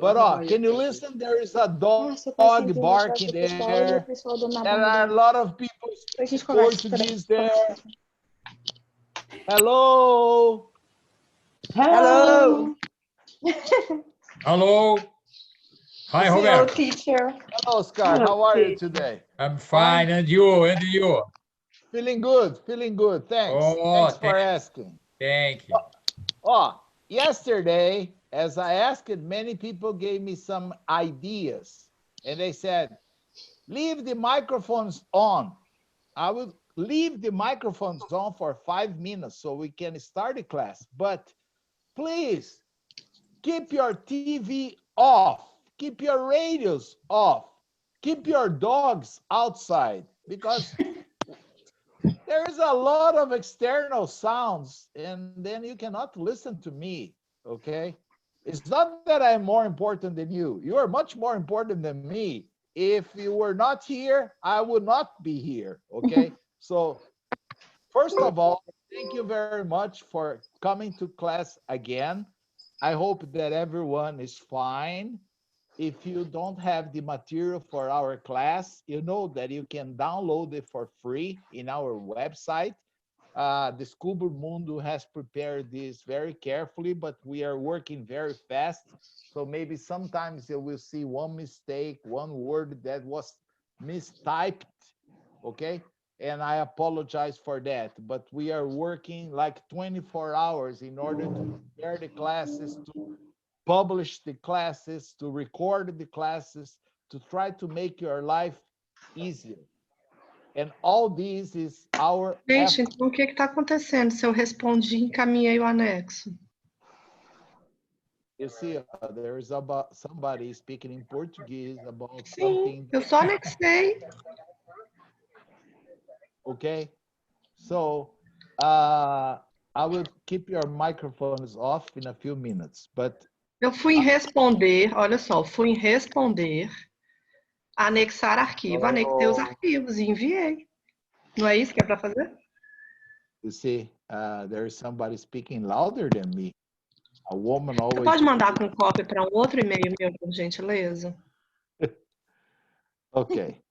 But can you listen? There is a dog barking there. There are a lot of people speaking Portuguese there. Hello. Hello. Hello. Hi, Hello, Roberto. teacher. Hello, Oscar. How are you today? I'm fine, and you? And you? Feeling good. Feeling good. Thanks. Oh, Thanks for asking. Thank you. Yesterday, as I asked, many people gave me some ideas, and they said, leave the microphones on. I will leave the microphones on for 5 minutes so we can start the class. But please keep your TV off. Keep your radios off. Keep your dogs outside because there is a lot of external sounds and then you cannot listen to me, okay? It's not that I'm more important than you. You are much more important than me. If you were not here, I would not be here, okay? So first of all, thank you very much for coming to class again. I hope that everyone is fine. If you don't have the material for our class, you know that you can download it for free in our website. Descubra Mundo has prepared this very carefully, but we are working very fast. So maybe sometimes you will see one mistake, one word that was mistyped, okay? And I apologize for that, but we are working like 24 hours in order to prepare the classes, to publish the classes, to record the classes, to try to make your life easier. And all this is our Gente, effort. então o que está acontecendo se eu respondi e encaminhei o anexo? You see, there is about somebody speaking in Portuguese about Sim, something. eu só anexei. Okay, so I will keep your microphones off in a few minutes, but Eu fui em responder, olha só, fui em responder, anexar arquivo, anexei os arquivos e enviei. Não é isso que é para fazer? you see, there is somebody speaking louder than me. A woman Você always. pode mandar com cópia para um outro e-mail meu, por gentileza? Okay.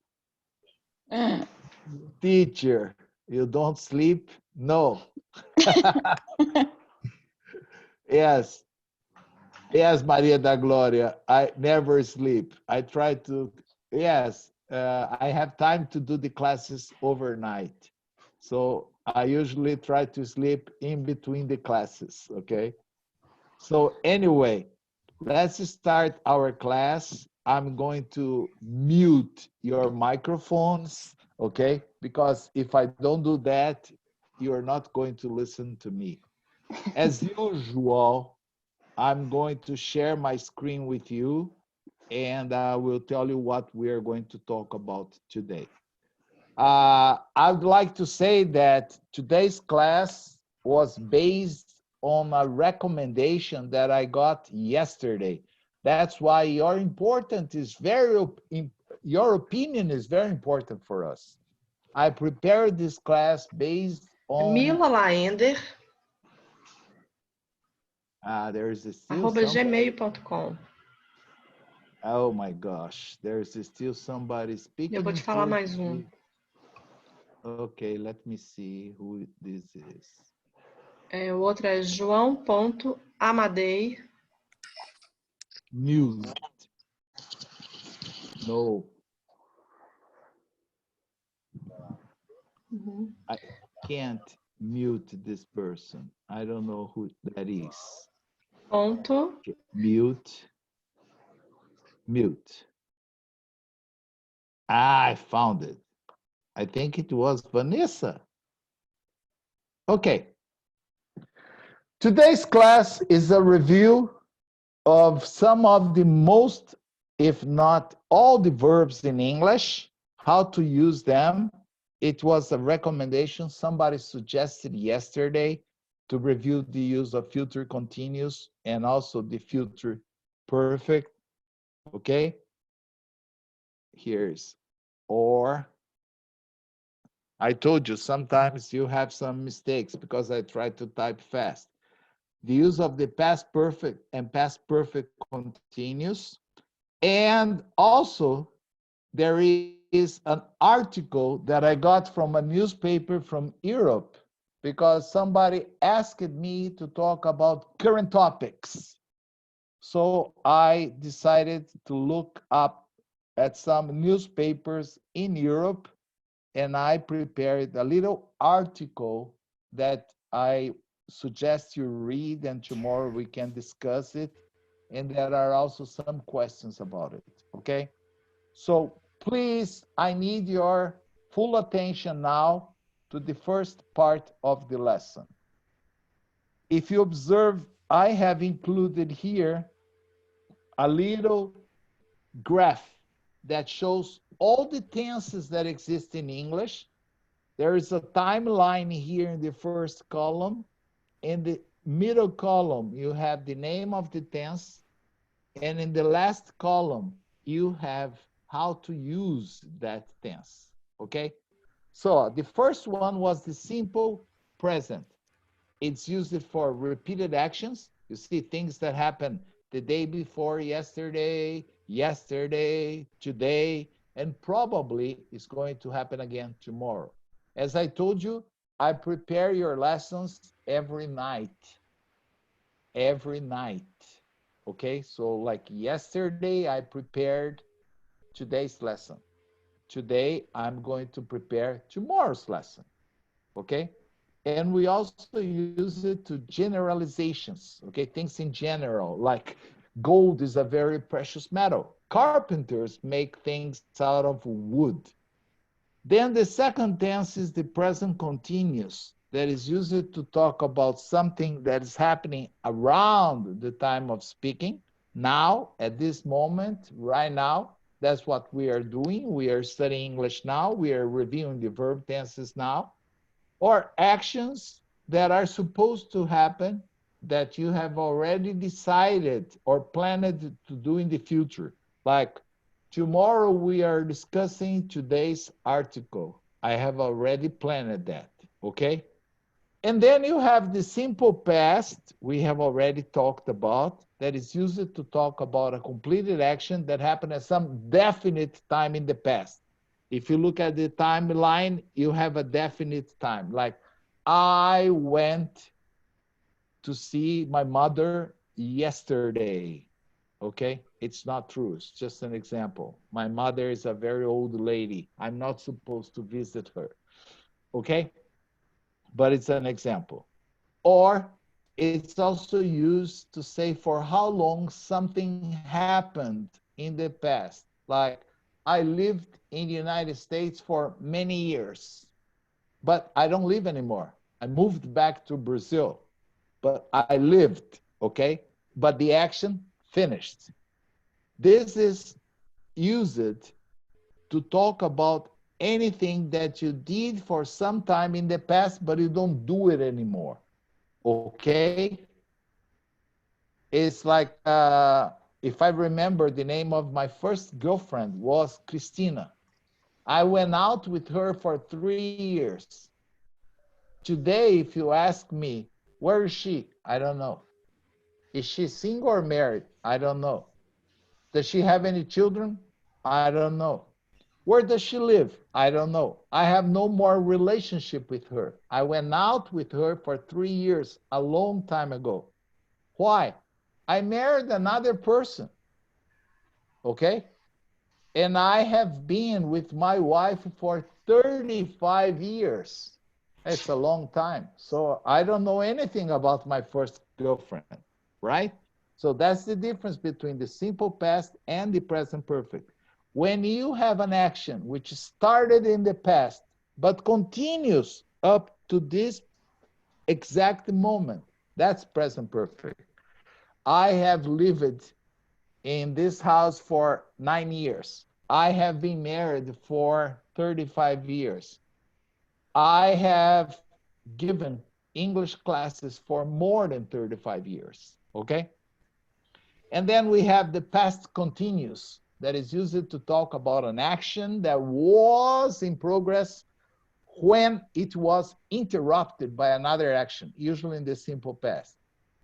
Teacher, you don't sleep? No. Yes. Yes, Maria da Gloria, I never sleep. I try to, yes, I have time to do the classes overnight. So I usually try to sleep in between the classes, okay? So anyway, let's start our class. I'm going to mute your microphones, okay? Because if I don't do that, you're not going to listen to me. As usual, I'm going to share my screen with you and I will tell you what we are going to talk about today. I'd like to say that today's class was based on a recommendation that I got yesterday. That's why your opinion is very important for us. I prepared this class based on Mila Laender, there's still @gmail.com. Oh my gosh, there's still somebody speaking. Eu vou te falar mais um. Okay, let me see who this is. O outro é joão.amadei. News. No. I can't mute this person. I don't know who that is. Ponto. Okay. Mute. I found it. I think it was Vanessa. Okay. Today's class is a review of some of the most, if not all the verbs in English, how to use them. It was a recommendation somebody suggested yesterday to review the use of future continuous and also the future perfect, okay? Here's or. I told you sometimes you have some mistakes because I try to type fast. the use of the past perfect and past perfect continuous. And also, there is an article that I got from a newspaper from Europe because somebody asked me to talk about current topics. So I decided to look up at some newspapers in Europe, and I prepared a little article that I suggest you read, and tomorrow we can discuss it. And there are also some questions about it, okay? So please, I need your full attention now to the first part of the lesson. If you observe, I have included here a little graph that shows all the tenses that exist in English. There is a timeline here in the first column. In the middle column, you have the name of the tense. And in the last column, you have how to use that tense, okay? So the first one was the simple present. It's used for repeated actions. You see things that happen the day before yesterday, yesterday, today, and probably is going to happen again tomorrow. As I told you, I prepare your lessons every night. Every night. Okay, so like yesterday, I prepared today's lesson. Today, I'm going to prepare tomorrow's lesson. Okay, and we also use it to generalizations. Okay, things in general, like gold is a very precious metal. Carpenters make things out of wood. Then the second tense is the present continuous, that is used to talk about something that is happening around the time of speaking. Now, at this moment, right now, that's what we are doing. We are studying English now. We are reviewing the verb tenses now. Or actions that are supposed to happen that you have already decided or planned to do in the future. Like tomorrow we are discussing today's article. I have already planned that, okay? And then you have the simple past we have already talked about that is used to talk about a completed action that happened at some definite time in the past. If you look at the timeline, you have a definite time. Like, I went to see my mother yesterday. Okay? It's not true. It's just an example. My mother is a very old lady. I'm not supposed to visit her. Okay? But it's an example. Or it's also used to say for how long something happened in the past. Like, I lived in the United States for many years, but I don't live anymore. I moved back to Brazil, but I lived, okay? But the action finished. This is used to talk about anything that you did for some time in the past, but you don't do it anymore, okay? It's like, if I remember, the name of my first girlfriend was Christina. I went out with her for 3 years. Today, if you ask me, where is she? I don't know. Is she single or married? I don't know. Does she have any children? I don't know. Where does she live? I don't know. I have no more relationship with her. I went out with her for 3 years, a long time ago. Why? I married another person, okay? And I have been with my wife for 35 years. It's a long time. So I don't know anything about my first girlfriend, right? So that's the difference between the simple past and the present perfect. When you have an action which started in the past, but continues up to this exact moment, that's present perfect. I have lived in this house for 9 years. I have been married for 35 years. I have given English classes for more than 35 years, okay? And then we have the past continuous that is used to talk about an action that was in progress when it was interrupted by another action, usually in the simple past.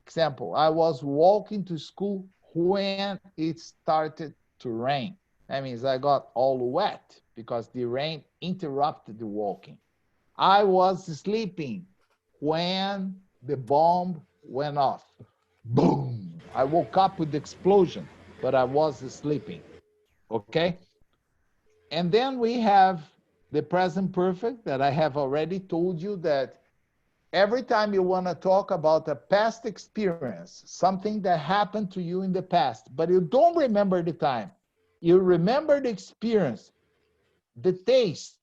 example, I was walking to school when it started to rain. That means I got all wet because the rain interrupted the walking. I was sleeping when the bomb went off. Boom! I woke up with the explosion, but I was sleeping. Okay? And then we have the present perfect that I have already told you that every time you want to talk about a past experience, something that happened to you in the past, but you don't remember the time, you remember the experience, the taste,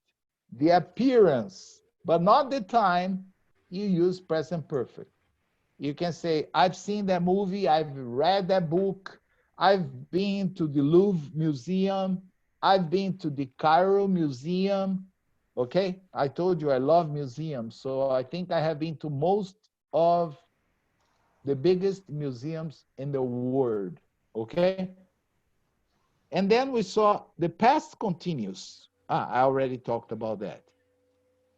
the appearance, but not the time, you use present perfect. You can say, I've seen that movie, I've read that book, I've been to the Louvre Museum, I've been to the Cairo Museum. Okay, I told you I love museums, so I think I have been to most of the biggest museums in the world. Okay, and then we saw the past continuous. I already talked about that.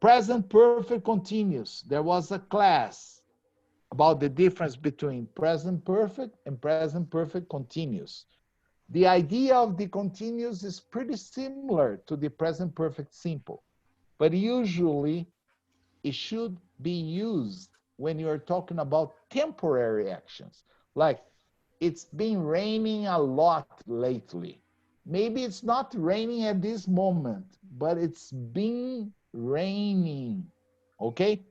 Present perfect continuous. There was a class about the difference between present perfect and present perfect continuous. The idea of the continuous is pretty similar to the present perfect simple, but usually it should be used when you're talking about temporary actions. Like, it's been raining a lot lately. Maybe it's not raining at this moment, but it's been raining, okay?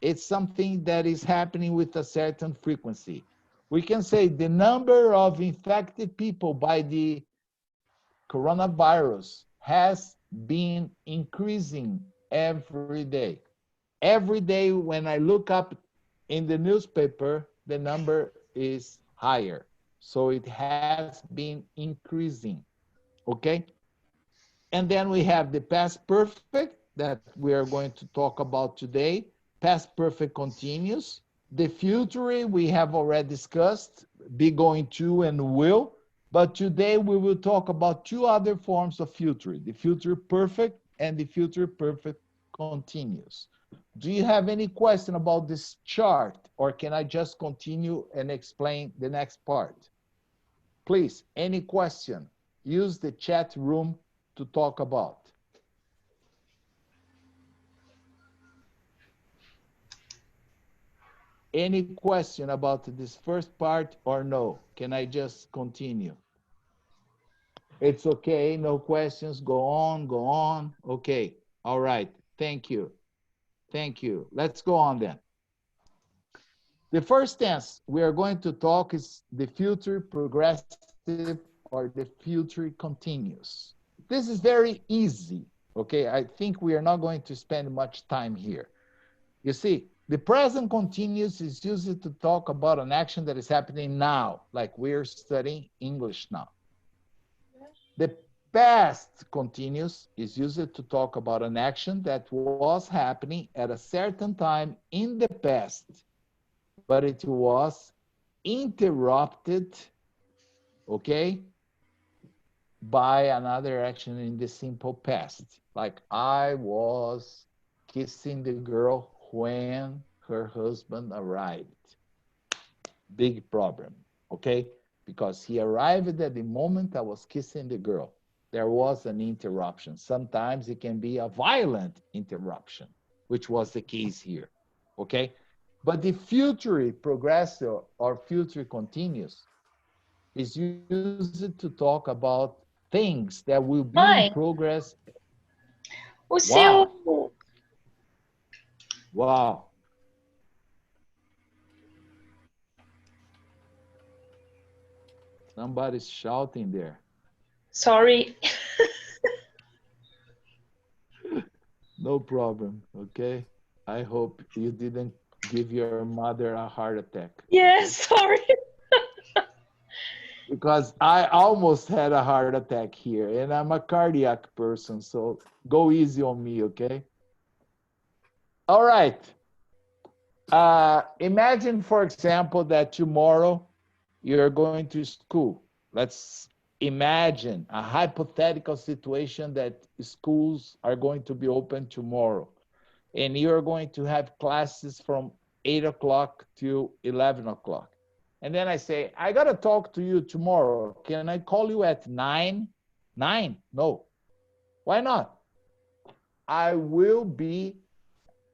It's something that is happening with a certain frequency. We can say the number of infected people by the coronavirus has been increasing every day. Every day when I look up in the newspaper, the number is higher. So it has been increasing, okay? And then we have the past perfect that we are going to talk about today. Past perfect continuous. The future we have already discussed, be going to and will. But today we will talk about two other forms of future, the future perfect and the future perfect continuous. Do you have any question about this chart, or can I just continue and explain the next part? Please, any question? Use the chat room to talk about. Any question about this first part or no? Can I just continue? It's okay, no questions, go on, go on. Okay, all right, thank you. Thank you. Let's go on then. The first tense we are going to talk is the future progressive or the future continuous. This is very easy, okay? I think we are not going to spend much time here. You see, the present continuous is used to talk about an action that is happening now, like we're studying English now. The past continuous is used to talk about an action that was happening at a certain time in the past, but it was interrupted, okay, by another action in the simple past. Like, I was kissing the girl when her husband arrived. Big problem, okay? Because he arrived at the moment I was kissing the girl. There was an interruption. Sometimes it can be a violent interruption, which was the case here, okay? But the future progressive or future continuous is used to talk about things that will be in progress. O seu... Wow. Somebody's shouting there. Sorry. No problem, okay? I hope you didn't give your mother a heart attack. Yes, sorry. Because I almost had a heart attack here, and I'm a cardiac person, so go easy on me, okay? All right. Imagine, for example, that tomorrow you're going to school. Let's imagine a hypothetical situation that schools are going to be open tomorrow, and you're going to have classes from 8 o'clock to 11 o'clock. And then I say, I got to talk to you tomorrow. Can I call you at 9? 9? No. Why not? I will be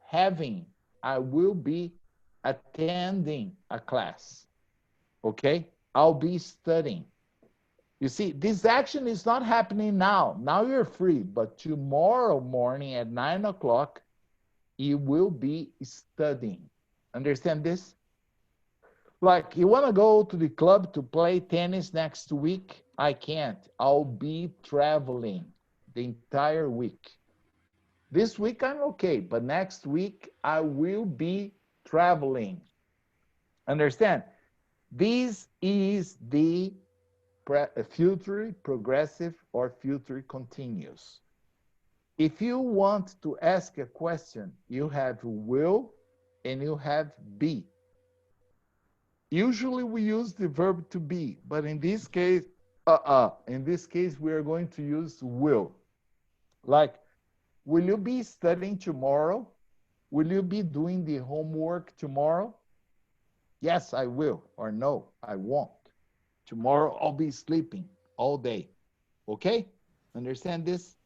attending a class. Okay? I'll be studying. You see, this action is not happening now. Now you're free, but tomorrow morning at 9 o'clock, you will be studying. Understand this? Like, you want to go to the club to play tennis next week? I can't. I'll be traveling the entire week. This week I'm okay, but next week I will be traveling. Understand? This is the future progressive or future continuous. If you want to ask a question, you have will and you have be. Usually we use the verb to be, but in this case, we are going to use will. Like, will you be studying tomorrow? Will you be doing the homework tomorrow? Yes, I will, or no, I won't. Tomorrow I'll be sleeping all day. Okay? Understand this?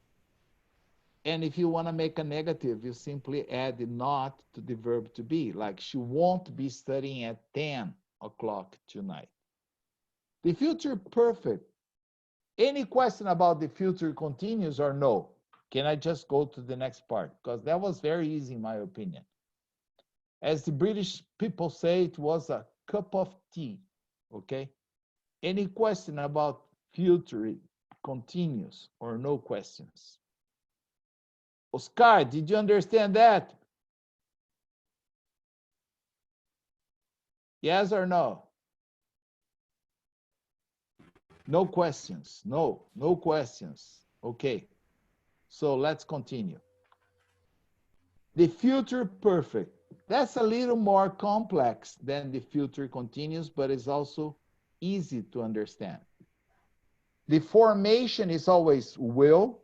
And if you want to make a negative, you simply add the not to the verb to be. Like, she won't be studying at 10 o'clock tonight. The future perfect. Any question about the future continuous or no? Can I just go to the next part? Because that was very easy in my opinion. As the British people say, it was a cup of tea. Okay? Any question about future continuous or no questions? Oscar, did you understand that? Yes or no? No questions. No questions. Okay. So let's continue. The future perfect. That's a little more complex than the future continuous, but it's also easy to understand. The formation is always will,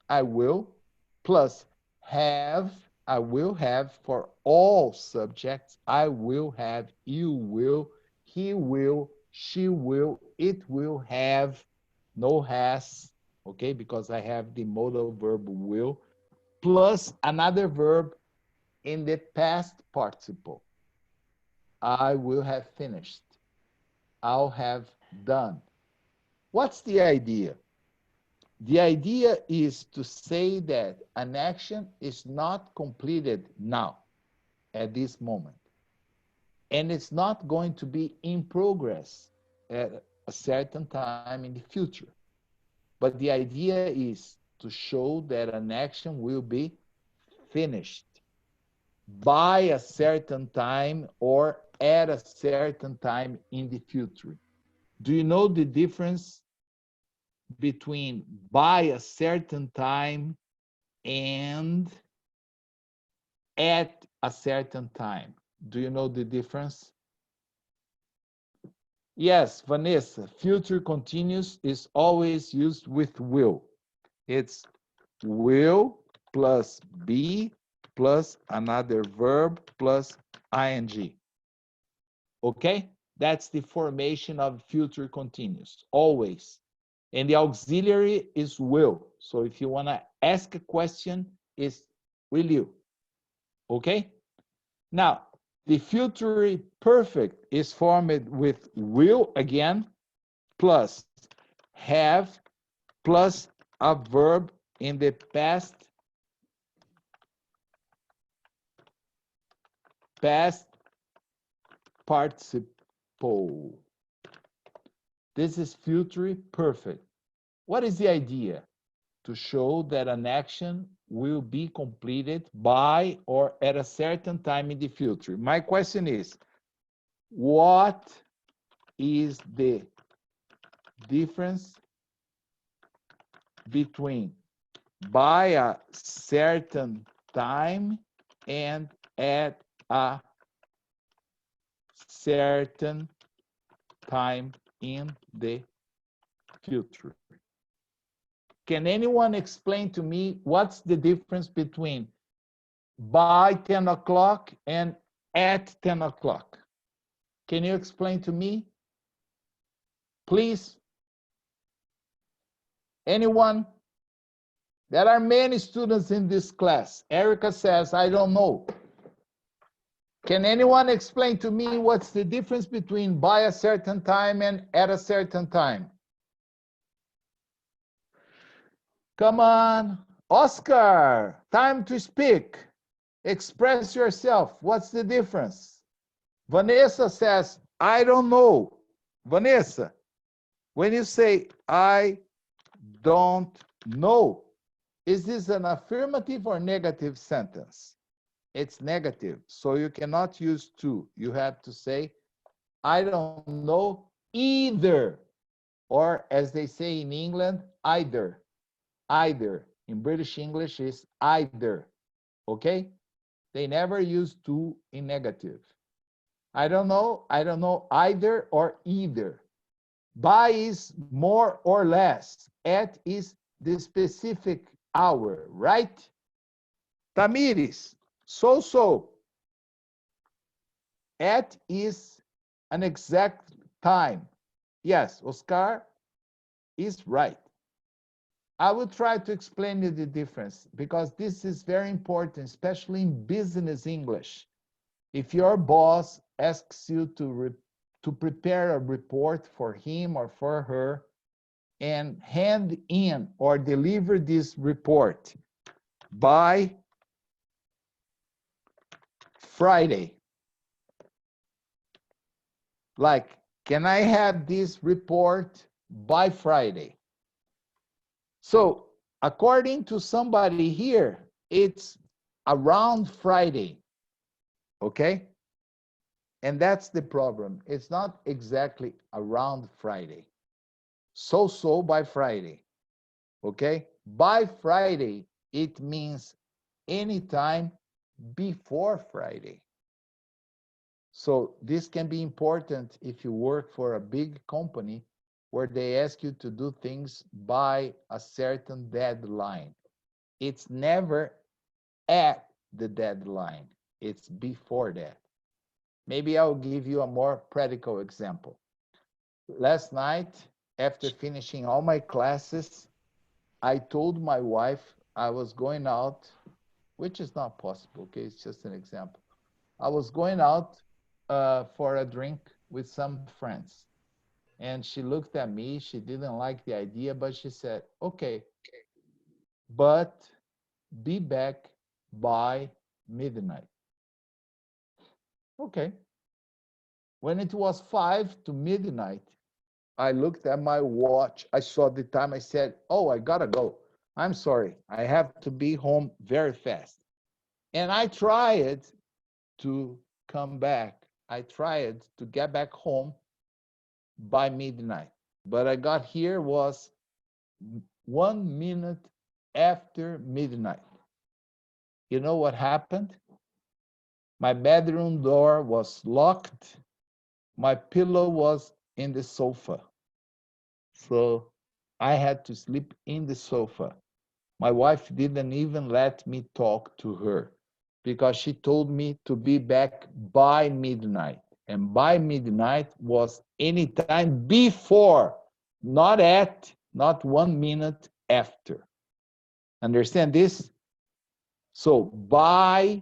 I will, plus have, I will have for all subjects. I will have, you will, he will, she will, it will have, no has, okay, because I have the modal verb will, plus another verb in the past participle. I will have finished. I'll have done. What's the idea? The idea is to say that an action is not completed now, at this moment. And it's not going to be in progress at a certain time in the future. But the idea is to show that an action will be finished by a certain time or at a certain time in the future. Do you know the difference between by a certain time and at a certain time? Do you know the difference? Yes, Vanessa, future continuous is always used with will. It's will plus be plus another verb plus ing. Okay? That's the formation of future continuous, always. And the auxiliary is will. So if you want to ask a question, it's will you. Okay? Now, the future perfect is formed with will again, plus have, plus a verb in the past participle. This is future perfect. What is the idea? To show that an action will be completed by or at a certain time in the future. My question is, what is the difference between by a certain time and at a certain time in the future? Can anyone explain to me what's the difference between by 10 o'clock and at 10 o'clock? Can you explain to me? Please? Anyone? There are many students in this class. Erica says, I don't know. Can anyone explain to me what's the difference between by a certain time and at a certain time? Come on. Oscar, time to speak. Express yourself. What's the difference? Vanessa says, I don't know. Vanessa, when you say, I don't know, is this an affirmative or negative sentence? It's negative, so you cannot use to. You have to say, I don't know either. Or as they say in England, either. Either. In British English is either. Okay? They never use to in negative. I don't know either or either. By is more or less. At is the specific hour, right? Tamiris, so. At is an exact time. Yes, Oscar is right. I will try to explain you the difference because this is very important, especially in business English. If your boss asks you to prepare a report for him or for her and hand in or deliver this report by Friday, like, can I have this report by Friday? So according to somebody here, it's around Friday, okay? And that's the problem. It's not exactly around Friday. So by Friday, okay? By Friday, it means anytime before Friday. So this can be important if you work for a big company where they ask you to do things by a certain deadline. It's never at the deadline. It's before that. Maybe I'll give you a more practical example. Last night, after finishing all my classes, I told my wife I was going out, which is not possible, okay? It's just an example. I was going out for a drink with some friends. And she looked at me, she didn't like the idea, but she said, okay, but be back by midnight. Okay. When it was 5 to midnight, I looked at my watch, I saw the time, I said, oh, I gotta go. I'm sorry, I have to be home very fast. And I tried to come back. I tried to get back home by midnight, but I got here was 1 minute after midnight. You know what happened? My bedroom door was locked. My pillow was in the sofa. So I had to sleep in the sofa. My wife didn't even let me talk to her because she told me to be back by midnight. And by midnight was any time before, not at, not 1 minute after. Understand this? So by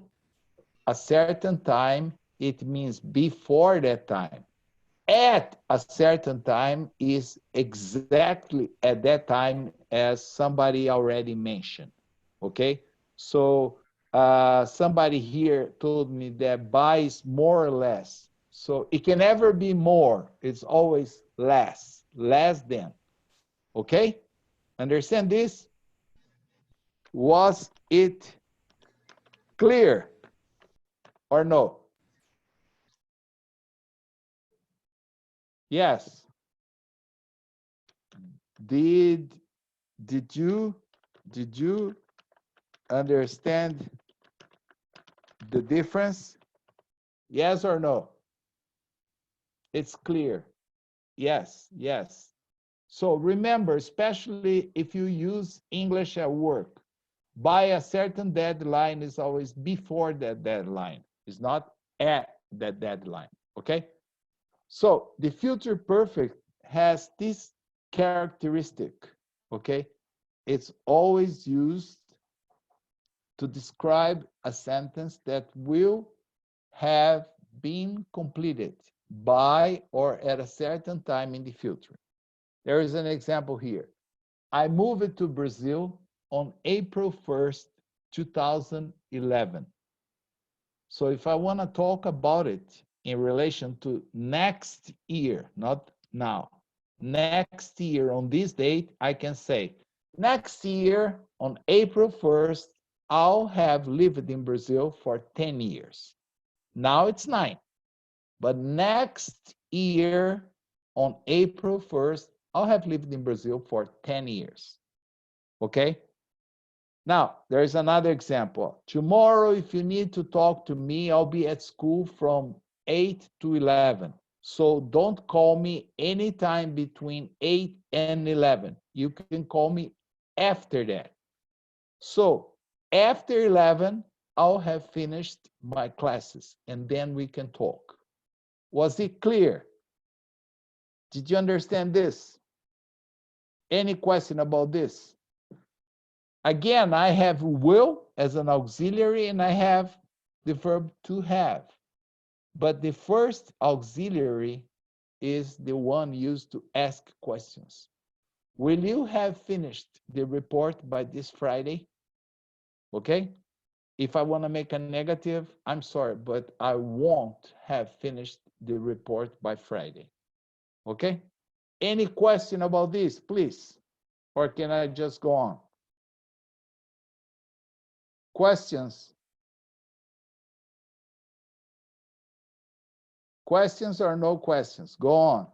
a certain time, it means before that time. At a certain time is exactly at that time as somebody already mentioned, okay? So somebody here told me that by is more or less. So it can never be more, it's always less than, okay? Understand this? Was it clear or no? Yes. Did you understand the difference? Yes or no? It's clear. Yes. So remember, especially if you use English at work, by a certain deadline is always before that deadline. It's not at that deadline, okay? So the future perfect has this characteristic, okay? It's always used to describe a sentence that will have been completed by or at a certain time in the future. There is an example here. I moved to Brazil on April 1st, 2011. So if I want to talk about it in relation to next year, not now, next year on this date, I can say, next year on April 1st, I'll have lived in Brazil for 10 years. Now it's 9. But next year on April 1st, I'll have lived in Brazil for 10 years. Okay? Now, there's another example. Tomorrow, if you need to talk to me, I'll be at school from 8 to 11. So don't call me anytime between 8 and 11. You can call me after that. So after 11, I'll have finished my classes, and then we can talk. Was it clear? Did you understand this? Any question about this? Again, I have will as an auxiliary, and I have the verb to have. But the first auxiliary is the one used to ask questions. Will you have finished the report by this Friday? Okay? If I want to make a negative, I'm sorry, but I won't have finished the report by Friday. Okay? Any question about this, please? Or can I just go on? Questions? Questions or no questions? Go on.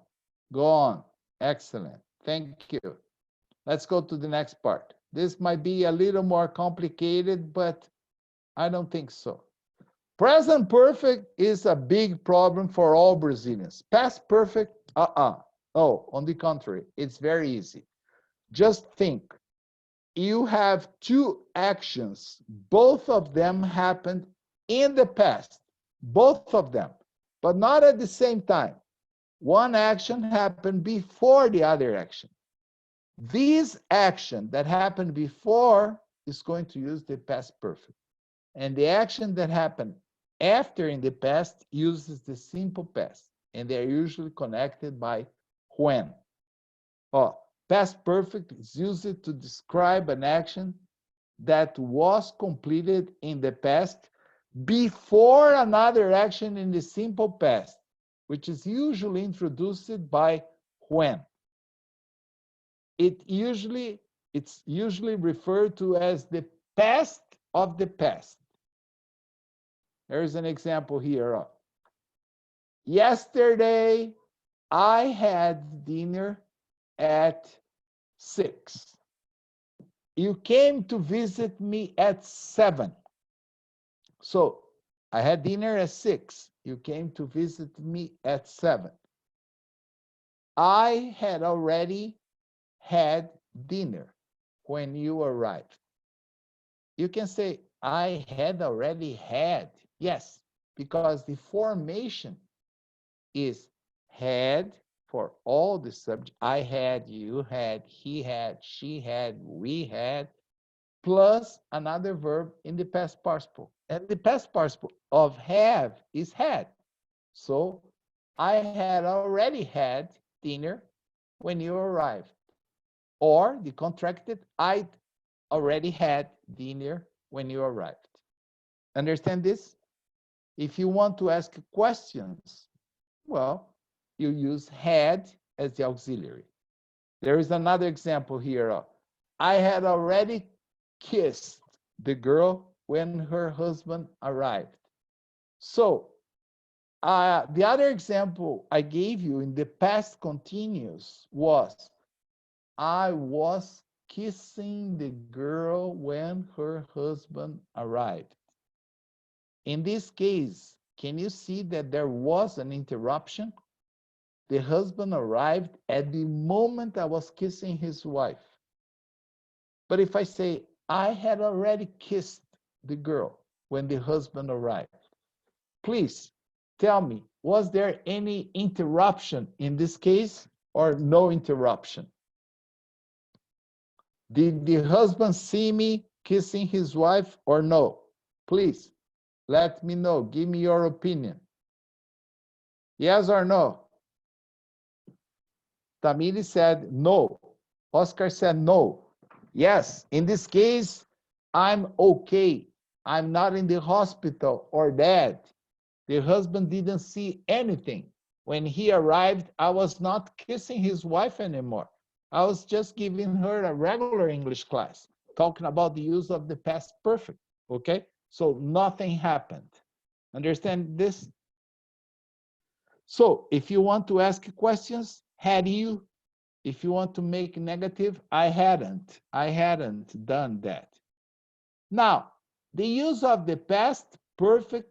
Go on. Excellent. Thank you. Let's go to the next part. This might be a little more complicated, but I don't think so. Present perfect is a big problem for all Brazilians. Past perfect, Oh, on the contrary, it's very easy. Just think. You have two actions. Both of them happened in the past. Both of them, but not at the same time. One action happened before the other action. This action that happened before is going to use the past perfect. And the action that happened after in the past uses the simple past. And they're usually connected by when. Oh, past perfect is used to describe an action that was completed in the past before another action in the simple past, which is usually introduced by when. It's usually referred to as the past of the past. There's an example here. Yesterday, I had dinner at 6. You came to visit me at 7. So I had dinner at 6. You came to visit me at 7. I had already had dinner when you arrived. You can say, I had already had. Yes, because the formation is had for all the subject. I had, you had, he had, she had, we had, plus another verb in the past participle. And the past participle of have is had. So I had already had dinner when you arrived. Or the contracted, I'd already had dinner when you arrived. Understand this? If you want to ask questions, well, you use had as the auxiliary. There is another example here. I had already kissed the girl when her husband arrived. So the other example I gave you in the past continuous was, I was kissing the girl when her husband arrived. In this case, can you see that there was an interruption? The husband arrived at the moment I was kissing his wife. But if I say, I had already kissed the girl when the husband arrived, please tell me, was there any interruption in this case or no interruption? Did the husband see me kissing his wife or no? Please, let me know. Give me your opinion. Yes or no? Tamiri said no. Oscar said no. Yes, in this case, I'm okay. I'm not in the hospital or dead. The husband didn't see anything. When he arrived, I was not kissing his wife anymore. I was just giving her a regular English class, talking about the use of the past perfect, okay? So nothing happened. Understand this? So if you want to ask questions, had you? If you want to make negative, I hadn't done that. Now, the use of the past perfect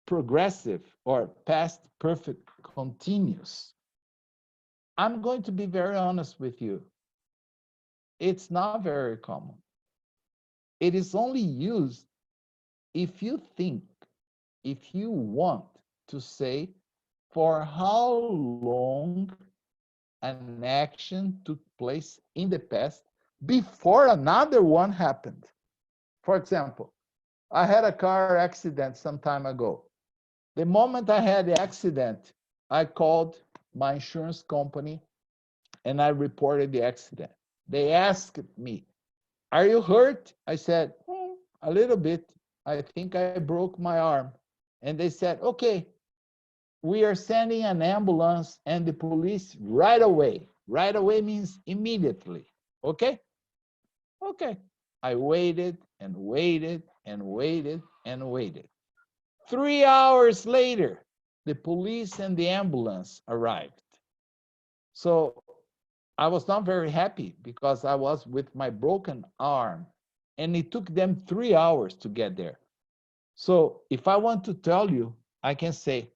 progressive or past perfect continuous. I'm going to be very honest with you. It's not very common. It is only used if you think, if you want to say for how long an action took place in the past before another one happened. For example, I had a car accident some time ago. The moment I had the accident, I called my insurance company and I reported the accident. They asked me, are you hurt? I said, a little bit. I think I broke my arm. And they said, okay, we are sending an ambulance and the police right away. Right away means immediately. Okay? Okay. I waited and waited and waited and waited. 3 hours later, the police and the ambulance arrived. So I was not very happy because I was with my broken arm and it took them 3 hours to get there. So if I want to tell you, I can say,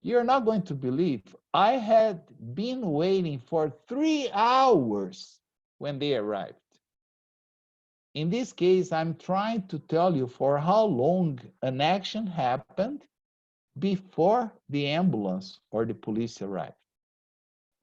you're not going to believe I had been waiting for 3 hours when they arrived. In this case, I'm trying to tell you for how long an action happened before the ambulance or the police arrived.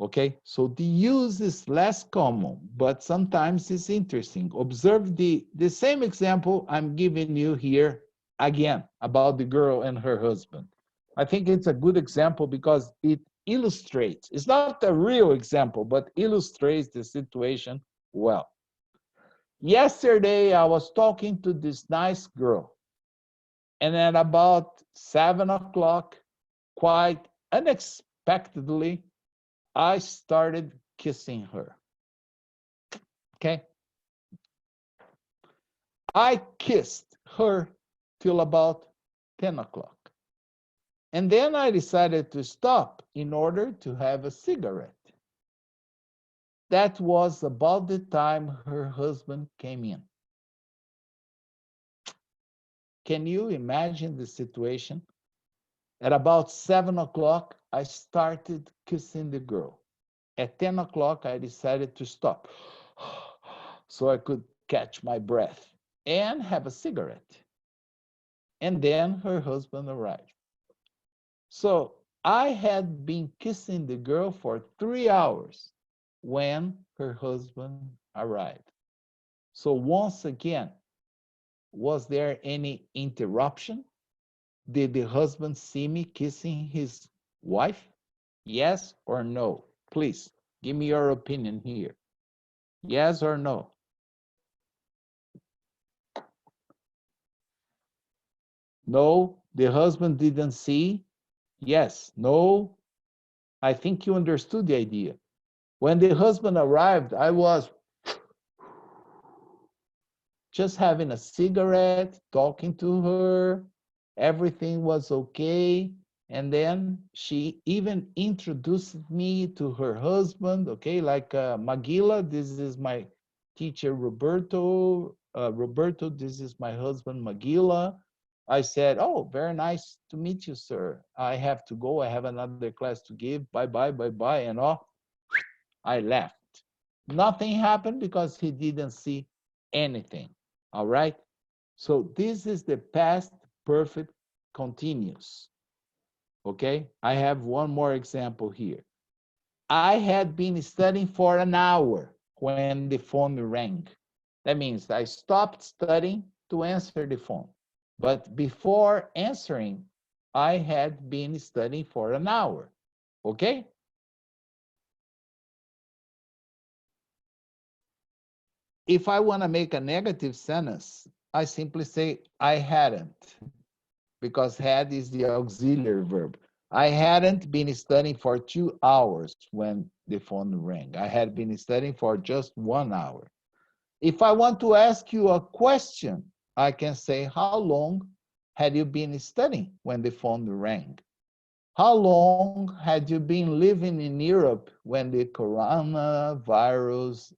Okay, so the use is less common, but sometimes it's interesting. Observe the same example I'm giving you here again about the girl and her husband. I think it's a good example because it illustrates, it's not a real example, but illustrates the situation well. Yesterday, I was talking to this nice girl, and at about 7 o'clock, quite unexpectedly, I started kissing her. Okay? I kissed her till about 10 o'clock. And then I decided to stop in order to have a cigarette. That was about the time her husband came in. Can you imagine the situation? At about 7 o'clock, I started kissing the girl. At 10 o'clock, I decided to stop so I could catch my breath and have a cigarette. And then her husband arrived. So I had been kissing the girl for 3 hours when her husband arrived. So once again, was there any interruption? Did the husband see me kissing his wife? Yes or no? Please, give me your opinion here. Yes or no? No, the husband didn't see. Yes, no. I think you understood the idea. When the husband arrived, I was just having a cigarette, talking to her. Everything was okay. And then she even introduced me to her husband, okay, like Magila, this is my teacher, Roberto. Roberto, this is my husband, Magila. I said, oh, very nice to meet you, sir. I have to go. I have another class to give. Bye-bye, bye-bye, and off. I left. Nothing happened because he didn't see anything, all right? So this is the past perfect continuous. Okay, I have one more example here. I had been studying for an hour when the phone rang. That means I stopped studying to answer the phone. But before answering, I had been studying for an hour. Okay? If I want to make a negative sentence, I simply say I hadn't, because had is the auxiliary verb. I hadn't been studying for 2 hours when the phone rang. I had been studying for just 1 hour. If I want to ask you a question, I can say, how long had you been studying when the phone rang? How long had you been living in Europe when the coronavirus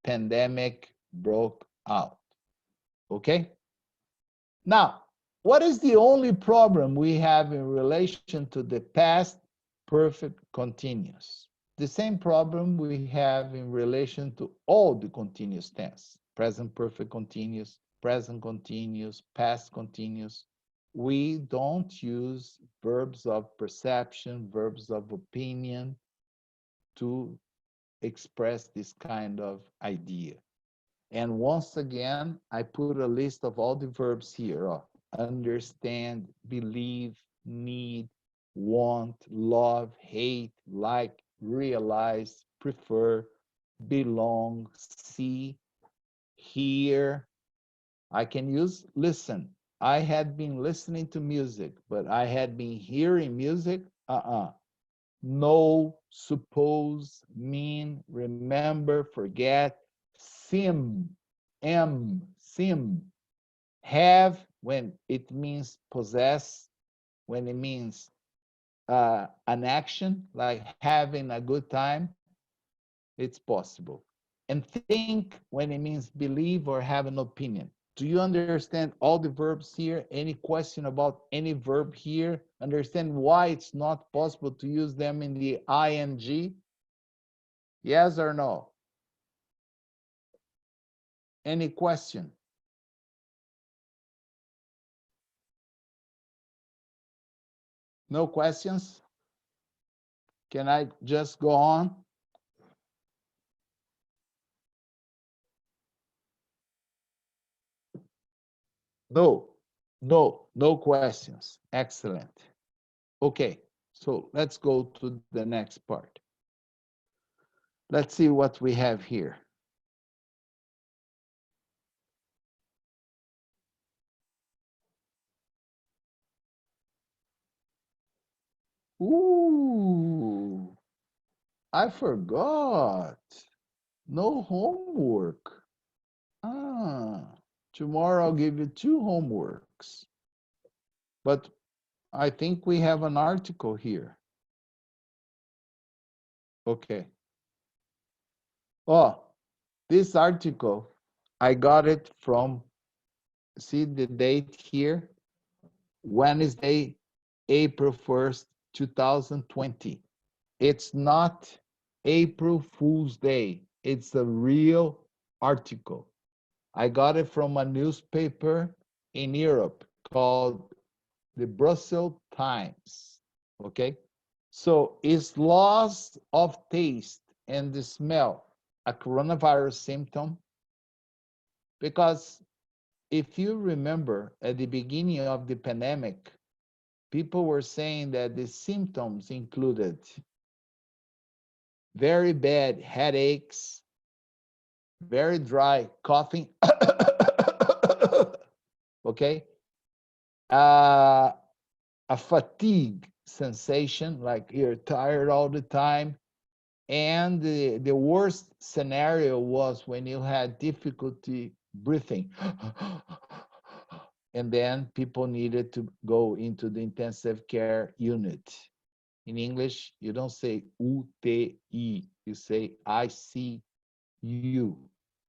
pandemic broke out? Okay? Now, what is the only problem we have in relation to the past perfect continuous? The same problem we have in relation to all the continuous tense: present perfect continuous, present continuous, past continuous. We don't use verbs of perception, verbs of opinion to express this kind of idea. And once again, I put a list of all the verbs here: understand, believe, need, want, love, hate, like, realize, prefer, belong, see, hear. I can use listen. I had been listening to music, but I had been hearing music. Know, suppose, mean, remember, forget, sim, sim, have when it means possess, when it means an action like having a good time, it's possible. And think when it means believe or have an opinion. Do you understand all the verbs here? Any question about any verb here? Understand why it's not possible to use them in the ing? Yes or no? Any question? No questions? Can I just go on? No questions. Excellent. Okay, so let's go to the next part. Let's see what we have here. Ooh, I forgot. No homework. Tomorrow I'll give you 2 homeworks. But I think we have an article here. Okay. Oh, this article, I got it from, see the date here? Wednesday, April 1st, 2020. It's not April Fool's Day. It's a real article. I got it from a newspaper in Europe called the Brussels Times. Okay? So, is loss of taste and the smell a coronavirus symptom? Because if you remember at the beginning of the pandemic, people were saying that the symptoms included very bad headaches, very dry coughing, okay? A fatigue sensation, like you're tired all the time. And the worst scenario was when you had difficulty breathing. And then people needed to go into the intensive care unit. In English, you don't say UTI, you say ICU,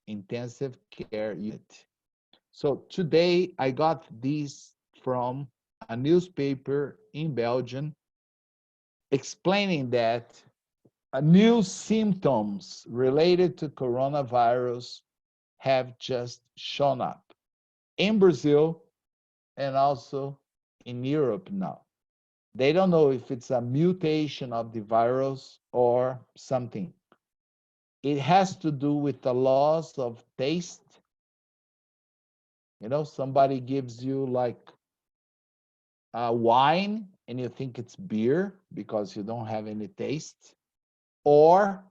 intensive care unit. So today I got these from a newspaper in Belgium explaining that new symptoms related to coronavirus have just shown up in Brazil and also in Europe now. They don't know if it's a mutation of the virus or something. It has to do with the loss of taste. You know, somebody gives you like a wine and you think it's beer because you don't have any taste, or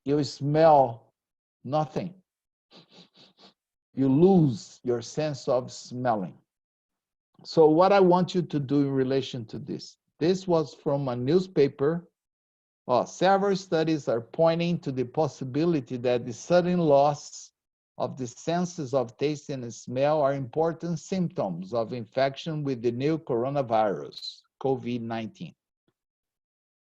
you smell nothing. You lose your sense of smelling. So what I want you to do in relation to this was from a newspaper. Several studies are pointing to the possibility that the sudden loss of the senses of taste and smell are important symptoms of infection with the new coronavirus, COVID-19.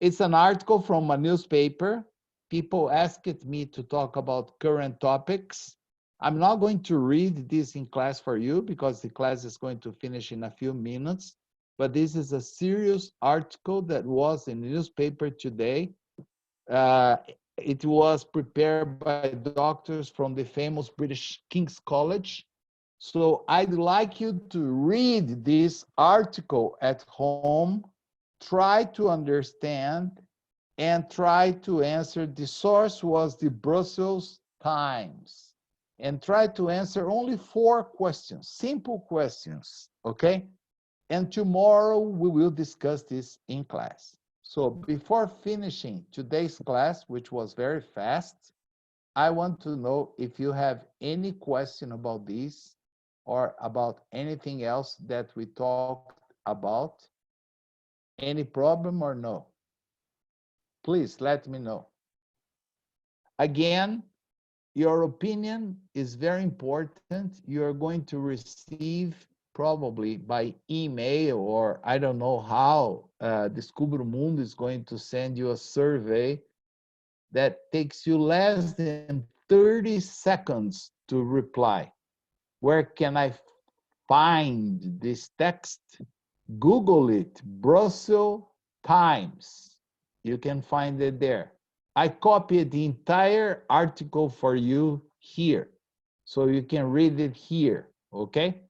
It's an article from a newspaper. People asked me to talk about current topics. I'm not going to read this in class for you because the class is going to finish in a few minutes, but this is a serious article that was in the newspaper today. It was prepared by doctors from the famous British King's College. So I'd like you to read this article at home, try to understand, and try to answer. The source was the Brussels Times. And try to answer only 4 questions, simple questions, okay? And tomorrow we will discuss this in class. So before finishing today's class, which was very fast, I want to know if you have any question about this or about anything else that we talked about. Any problem or no? Please let me know. Again, your opinion is very important. You're going to receive probably by email, or I don't know how, Descubra Mundo is going to send you a survey that takes you less than 30 seconds to reply. Where can I find this text? Google it, Brussels Times. You can find it there. I copied the entire article for you here, so you can read it here, okay?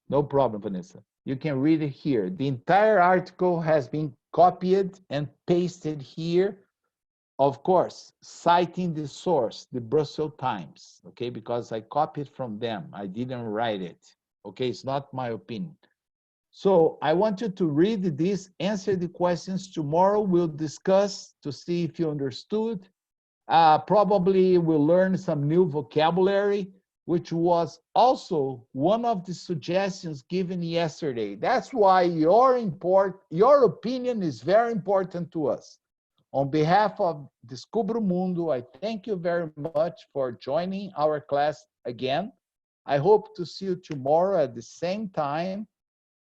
No problem, Vanessa. You can read it here. The entire article has been copied and pasted here, of course, citing the source, the Brussels Times, okay? Because I copied from them. I didn't write it, okay? It's not my opinion. So I want you to read this, answer the questions. Tomorrow we'll discuss to see if you understood. Probably we'll learn some new vocabulary, which was also one of the suggestions given yesterday. That's why your opinion is very important to us. On behalf of Descubra Mundo, I thank you very much for joining our class again. I hope to see you tomorrow at the same time,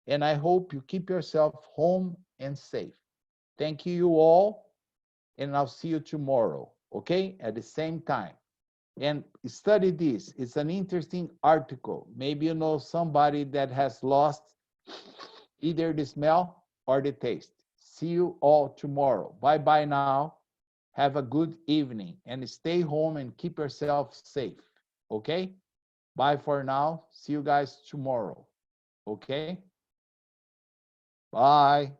and I hope you keep yourself home and safe. Thank you all, and I'll see you tomorrow, okay, at the same time. And study this. It's an interesting article. Maybe you know somebody that has lost either the smell or the taste. See you all tomorrow. Bye-bye now. Have a good evening and stay home and keep yourself safe, okay? Bye for now. See you guys tomorrow, okay? Bye.